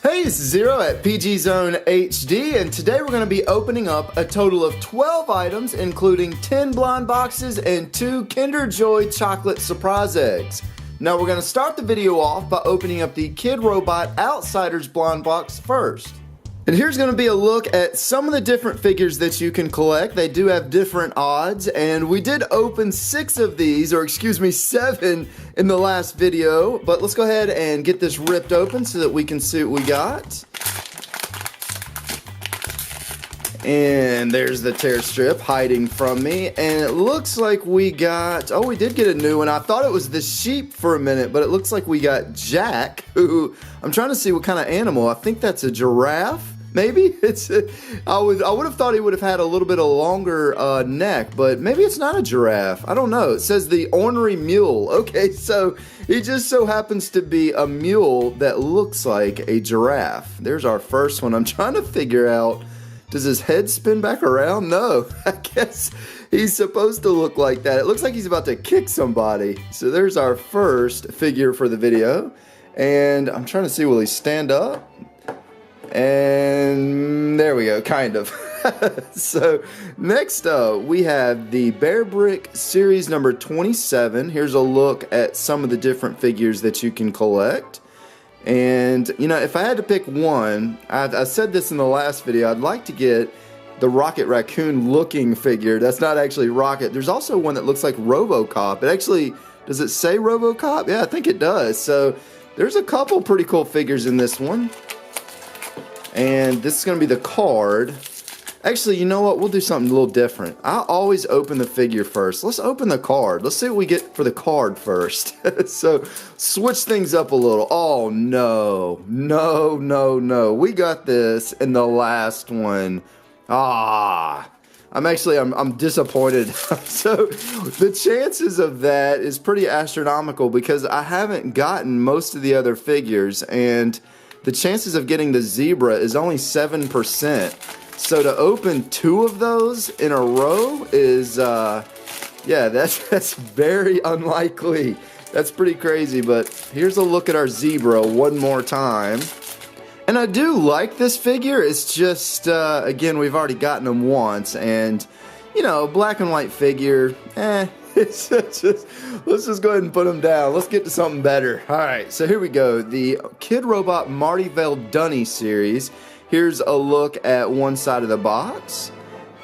Hey, it's ZerO at PG Zone HD, and today we're going to be opening up a total of 12 items, including 10 blind boxes and 2 Kinder Joy chocolate surprise eggs. Now we're going to start the video off by opening up the Kidrobot Outsiders blind box first. And here's going to be a look at some of the different figures that you can collect. They do have different odds, and we did open 6 of these, or excuse me, 7 in the last video. But let's go ahead and get this ripped open so that we can see what we got. And there's the tear strip hiding from me, and it looks like we got, oh, we did get a new one. I thought it was the sheep for a minute, but it looks like we got Jack, who, I'm trying to see what kind of animal. I think that's a giraffe. Maybe it's. I would have thought he would have had a little bit of longer neck, but maybe it's not a giraffe. I don't know. It says the ornery mule. Okay, so he just so happens to be a mule that looks like a giraffe. There's our first one. I'm trying to figure out. Does his head spin back around? No, I guess he's supposed to look like that. It looks like he's about to kick somebody. So there's our first figure for the video, and I'm trying to see. Will he stand up? And there we go, kind of. So next up we have the Bearbrick series number 27. Here's a look at some of the different figures that you can collect. And you know, if I had to pick one, I said this in the last video, I'd like to get the Rocket Raccoon looking figure. That's not actually Rocket. There's also one that looks like RoboCop. It actually, does it say RoboCop? Yeah, I think it does. So there's a couple pretty cool figures in this one. And this is going to be the card. Actually, you know what? We'll do something a little different. I always open the figure first. Let's open the card. Let's see what we get for the card first. So, switch things up a little. Oh, no. No, no, no. We got this in the last one. I'm disappointed. So, the chances of that is pretty astronomical because I haven't gotten most of the other figures, and the chances of getting the zebra is only 7%. So to open 2 of those in a row is, yeah, that's very unlikely. That's pretty crazy, but here's a look at our zebra one more time. And I do like this figure. It's just, again, we've already gotten them once, and, you know, black and white figure, it's just, let's just go ahead and put them down. Let's get to something better. Alright, so here we go. The Kidrobot Martyvale Dunny series. Here's a look at one side of the box.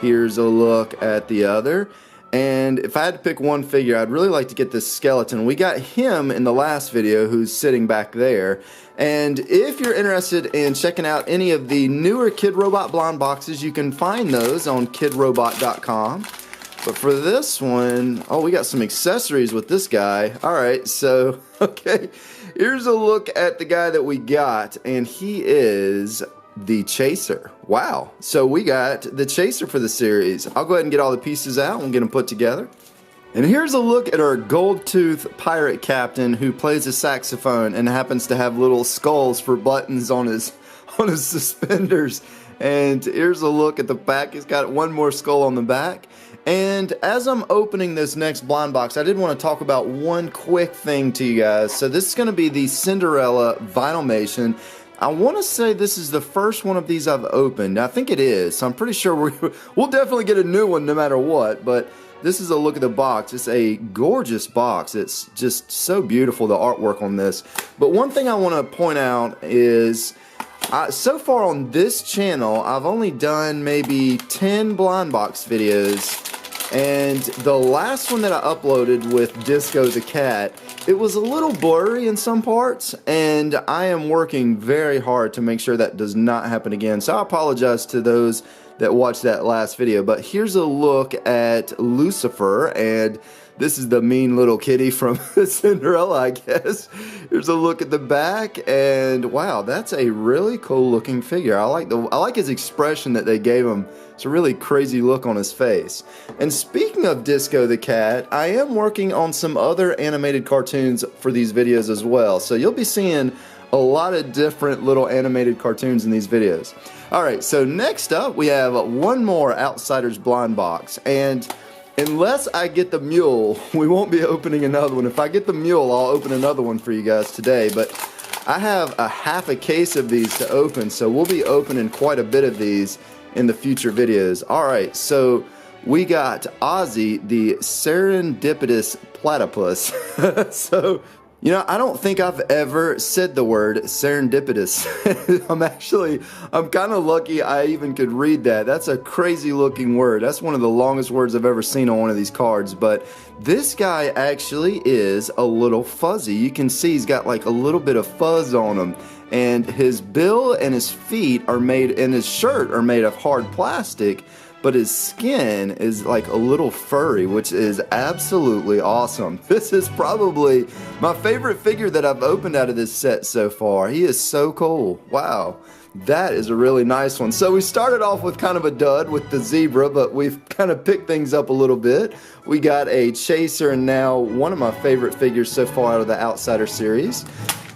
Here's a look at the other. And if I had to pick one figure, I'd really like to get this skeleton. We got him in the last video, who's sitting back there. And if you're interested in checking out any of the newer Kidrobot blind boxes, you can find those on kidrobot.com. But for this one, oh, we got some accessories with this guy. Alright, so, okay, here's a look at the guy that we got, and he is the Chaser. Wow, so we got the Chaser for the series. I'll go ahead and get all the pieces out and get them put together. And here's a look at our gold tooth pirate captain who plays a saxophone and happens to have little skulls for buttons on his suspenders. And here's a look at the back. He's got one more skull on the back. And as I'm opening this next blind box, I did want to talk about one quick thing to you guys. So this is going to be the Cinderella Vinylmation. I want to say this is the first one of these I've opened. I think it is. So I'm pretty sure we'll definitely get a new one no matter what. But this is a look at the box. It's a gorgeous box. It's just so beautiful, the artwork on this. But one thing I want to point out is, so far on this channel, I've only done maybe 10 blind box videos, and the last one that I uploaded with Disco the cat, it was a little blurry in some parts, and I am working very hard to make sure that does not happen again. So I apologize to those that watched that last video, but here's a look at Lucifer, and this is the mean little kitty from Cinderella, I guess. Here's a look at the back, and wow, that's a really cool looking figure. I like his expression that they gave him. It's a really crazy look on his face. And speaking of Disco the cat, I am working on some other animated cartoons for these videos as well. So you'll be seeing a lot of different little animated cartoons in these videos. Alright, so next up we have one more Outsiders blind box, and unless I get the mule, we won't be opening another one. If I get the mule, I'll open another one for you guys today. But I have a half a case of these to open, so we'll be opening quite a bit of these in the future videos. Alright, so we got Ozzy, the serendipitous platypus. So, you know, I don't think I've ever said the word serendipitous. I'm kind of lucky I even could read that. That's a crazy looking word. That's one of the longest words I've ever seen on one of these cards. But this guy actually is a little fuzzy. You can see he's got like a little bit of fuzz on him. And his bill and his feet are made, and his shirt are made of hard plastic. But his skin is like a little furry, which is absolutely awesome. This is probably my favorite figure that I've opened out of this set so far. He is so cool. Wow. That is a really nice one. So we started off with kind of a dud with the zebra, but we've kind of picked things up a little bit. We got a Chaser, and now one of my favorite figures so far out of the Outsider series.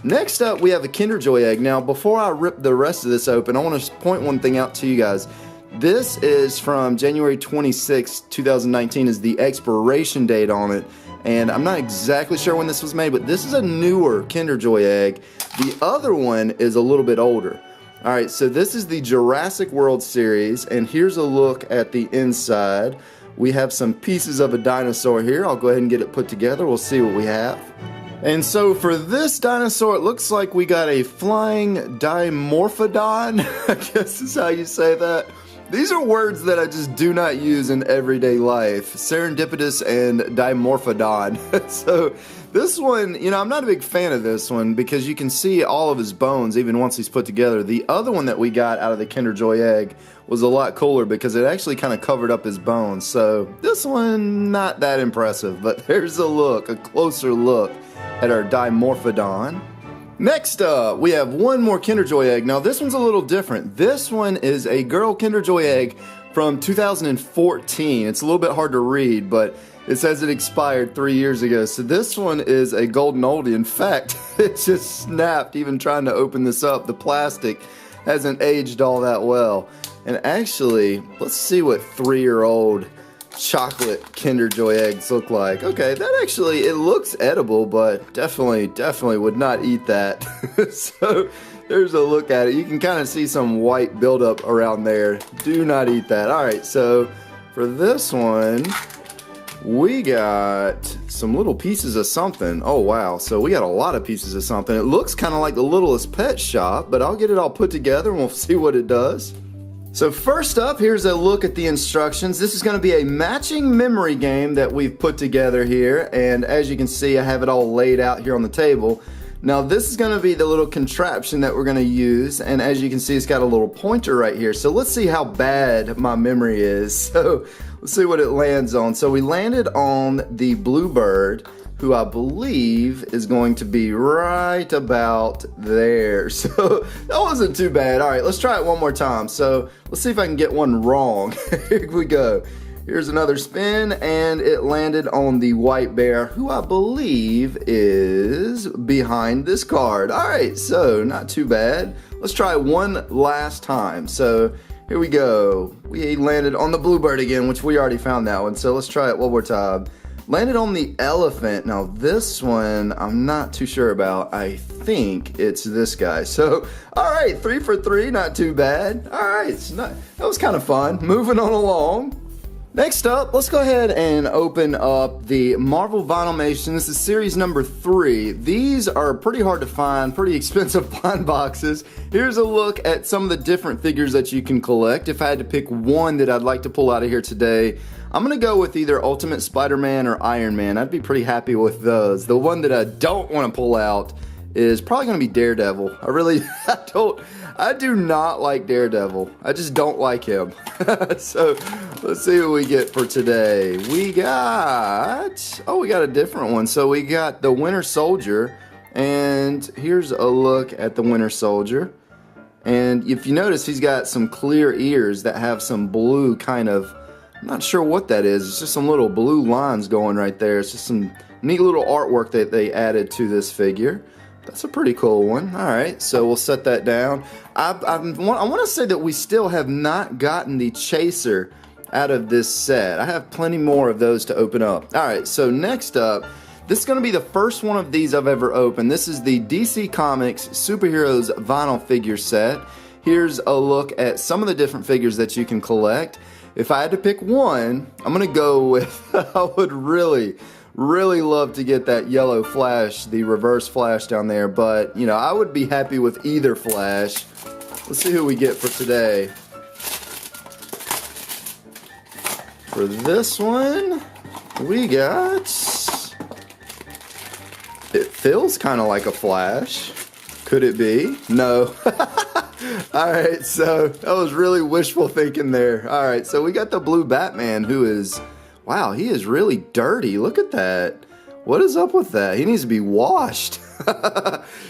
Next up, we have a Kinder Joy egg. Now, before I rip the rest of this open, I want to point one thing out to you guys. This is from January 26, 2019 is the expiration date on it, and I'm not exactly sure when this was made, but this is a newer Kinder Joy egg. The other one is a little bit older. Alright, so this is the Jurassic World series, and here's a look at the inside. We have some pieces of a dinosaur here. I'll go ahead and get it put together. We'll see what we have. And so for this dinosaur, it looks like we got a flying dimorphodon. I guess is how you say that. These are words that I just do not use in everyday life. Serendipitous and dimorphodon. So this one, you know, I'm not a big fan of this one because you can see all of his bones even once he's put together. The other one that we got out of the Kinder Joy egg was a lot cooler because it actually kind of covered up his bones. So this one, not that impressive, but there's a closer look at our dimorphodon. Next up, we have one more Kinder Joy egg. Now this one's a little different. This one is a girl Kinder Joy egg from 2014. It's a little bit hard to read, but it says it expired 3 years ago. So this one is a golden oldie. In fact, it just snapped even trying to open this up. The plastic hasn't aged all that well. And actually, let's see what 3-year-old chocolate Kinder Joy eggs look like. Okay, that actually, it looks edible, but definitely would not eat that. So there's a look at it. You can kind of see some white buildup around there. Do not eat that. Alright, so for this one, we got some little pieces of something. Oh wow, so we got a lot of pieces of something. It looks kind of like the Littlest Pet Shop, but I'll get it all put together and we'll see what it does. So first up, here's a look at the instructions. This is going to be a matching memory game that we've put together here, and as you can see, I have it all laid out here on the table. Now this is going to be the little contraption that we're going to use, and as you can see, it's got a little pointer right here. So let's see how bad my memory is. So let's see what it lands on. So we landed on the Bluebird, who I believe is going to be right about there. So that wasn't too bad. All right, let's try it one more time. So let's see if I can get one wrong. Here we go. Here's another spin, and it landed on the White Bear, who I believe is behind this card. All right, so not too bad. Let's try one last time. So here we go. We landed on the Bluebird again, which we already found that one. So let's try it one more time. Landed on the Elephant. Now this one I'm not too sure about. I think it's this guy. So alright, 3 for 3, not too bad. Alright, that was kind of fun. Moving on along. Next up, let's go ahead and open up the Marvel Vinylmation. This is series number 3. These are pretty hard to find, pretty expensive blind boxes. Here's a look at some of the different figures that you can collect. If I had to pick one that I'd like to pull out of here today, I'm going to go with either Ultimate Spider-Man or Iron Man. I'd be pretty happy with those. The one that I don't want to pull out is probably going to be Daredevil. I do not like Daredevil. I just don't like him. So let's see what we get for today. We got a different one. So we got the Winter Soldier, and here's a look at the Winter Soldier. And if you notice, he's got some clear ears that have some blue kind of, I'm not sure what that is. It's just some little blue lines going right there. It's just some neat little artwork that they added to this figure. That's a pretty cool one. Alright, so we'll set that down. I want to say that we still have not gotten the Chaser out of this set. I have plenty more of those to open up. Alright, so next up, This is going to be the first one of these I've ever opened. This is the DC Comics Superheroes vinyl figure set. Here's a look at some of the different figures that you can collect. If I had to pick one, I'm going to go with, I would really love to get that yellow Flash, the reverse Flash down there, but you know, I would be happy with either Flash. Let's see who we get for today. For this one, we got, it feels kind of like a Flash. Could it be? No. Alright, so that was really wishful thinking there. Alright, so we got the blue Batman who is, wow, he is really dirty. Look at that. What is up with that? He needs to be washed.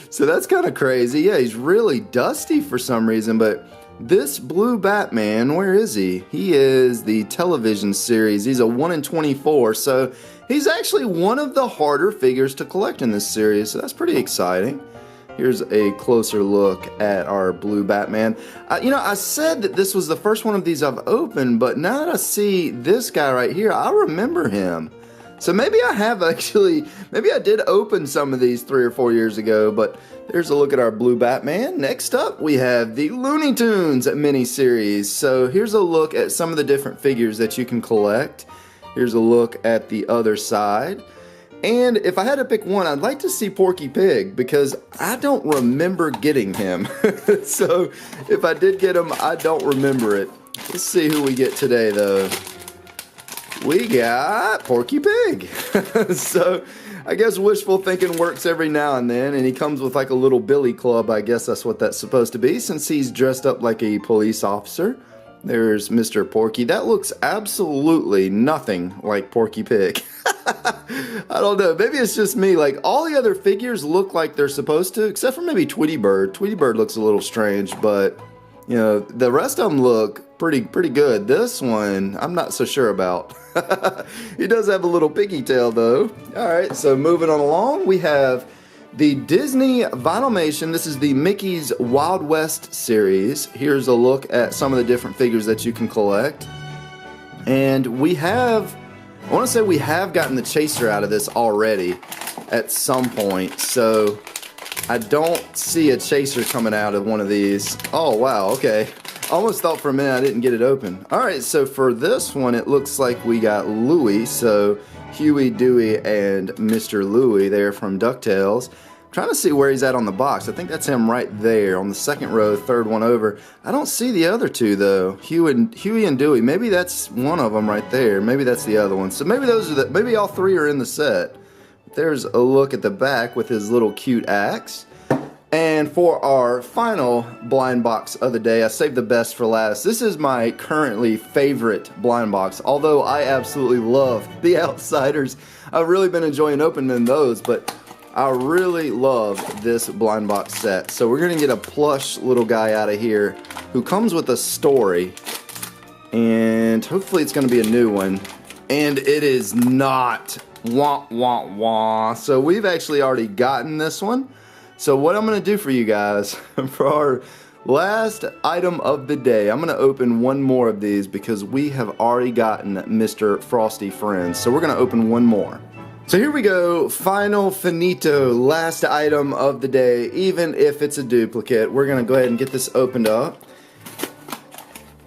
So that's kind of crazy. Yeah, he's really dusty for some reason, but this blue Batman, where is he? He is the television series. He's a 1 in 24, so he's actually one of the harder figures to collect in this series, so that's pretty exciting. Here's a closer look at our blue Batman. You know, I said that this was the first one of these I've opened, but now that I see this guy right here, I remember him. So maybe I have actually, maybe I did open some of these 3 or 4 years ago, but there's a look at our blue Batman. Next up, we have the Looney Tunes miniseries. So here's a look at some of the different figures that you can collect. Here's a look at the other side. And if I had to pick one, I'd like to see Porky Pig because I don't remember getting him. So if I did get him, I don't remember it. Let's see who we get today though. We got Porky Pig. So I guess wishful thinking works every now and then, and he comes with like a little billy club. I guess that's what that's supposed to be since he's dressed up like a police officer. There's Mr. Porky. That looks absolutely nothing like Porky Pig. I don't know. Maybe it's just me. Like all the other figures look like they're supposed to, except for maybe Tweety Bird. Tweety Bird looks a little strange, but you know, the rest of them look pretty good. This one, I'm not so sure about. He does have a little piggy tail though. Alright, so moving on along, we have the Disney Vinylmation. This is the Mickey's Wild West series. Here's a look at some of the different figures that you can collect. And we have, I want to say we have gotten the Chaser out of this already at some point. So I don't see a Chaser coming out of one of these. Oh wow, okay. Almost thought for a minute I didn't get it open. Alright, so for this one it looks like we got Louie. So Huey, Dewey, and Mr. Louie there from DuckTales. I'm trying to see where he's at on the box. I think that's him right there on the second row, third one over. I don't see the other two though. Huey and Dewey. Maybe that's one of them right there. Maybe that's the other one. So maybe those are maybe all three are in the set. There's a look at the back with his little cute axe. And for our final blind box of the day, I saved the best for last. This is my currently favorite blind box, although I absolutely love the Outsiders. I've really been enjoying opening those, but I really love this blind box set. So we're going to get a plush little guy out of here who comes with a story, and hopefully it's going to be a new one. And it is not. Wah, wah, wah. So we've actually already gotten this one. So what I'm going to do for you guys, for our last item of the day, I'm going to open one more of these because we have already gotten Mr. Frosty Friends. So we're going to open one more. So here we go, final finito, last item of the day. Even if it's a duplicate, we're going to go ahead and get this opened up.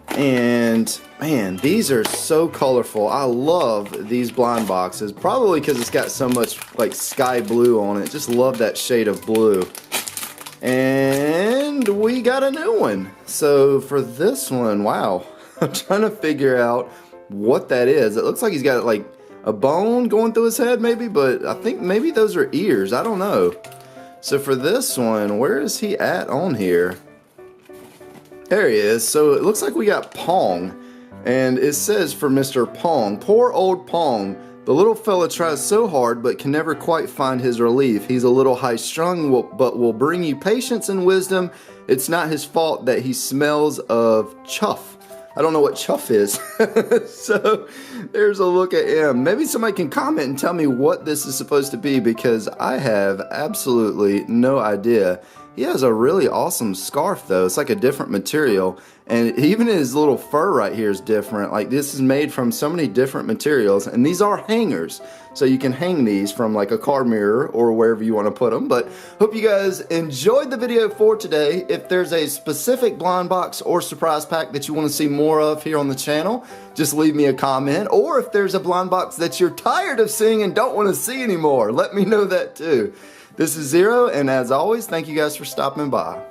And man, these are so colorful. I love these blind boxes, probably because it's got so much like sky blue on it. Just love that shade of blue. And we got a new one. So for this one, wow, I'm trying to figure out what that is. It looks like he's got like a bone going through his head maybe, but I think maybe those are ears. I don't know. So for this one, where is he at on here? There he is. So it looks like we got Pong, and it says for Mr. Pong, poor old Pong. The little fella tries so hard but can never quite find his relief. He's a little high-strung but will bring you patience and wisdom. It's not his fault that he smells of chuff. I don't know what chuff is. So there's a look at him. Maybe somebody can comment and tell me what this is supposed to be because I have absolutely no idea. He has a really awesome scarf though. It's like a different material, and even his little fur right here is different. Like this is made from so many different materials, and these are hangers, so you can hang these from like a car mirror or wherever you want to put them. But hope you guys enjoyed the video for today. If there's a specific blind box or surprise pack that you want to see more of here on the channel, just leave me a comment. Or if there's a blind box that you're tired of seeing and don't want to see anymore, let me know that too. This is ZerO, and as always, thank you guys for stopping by.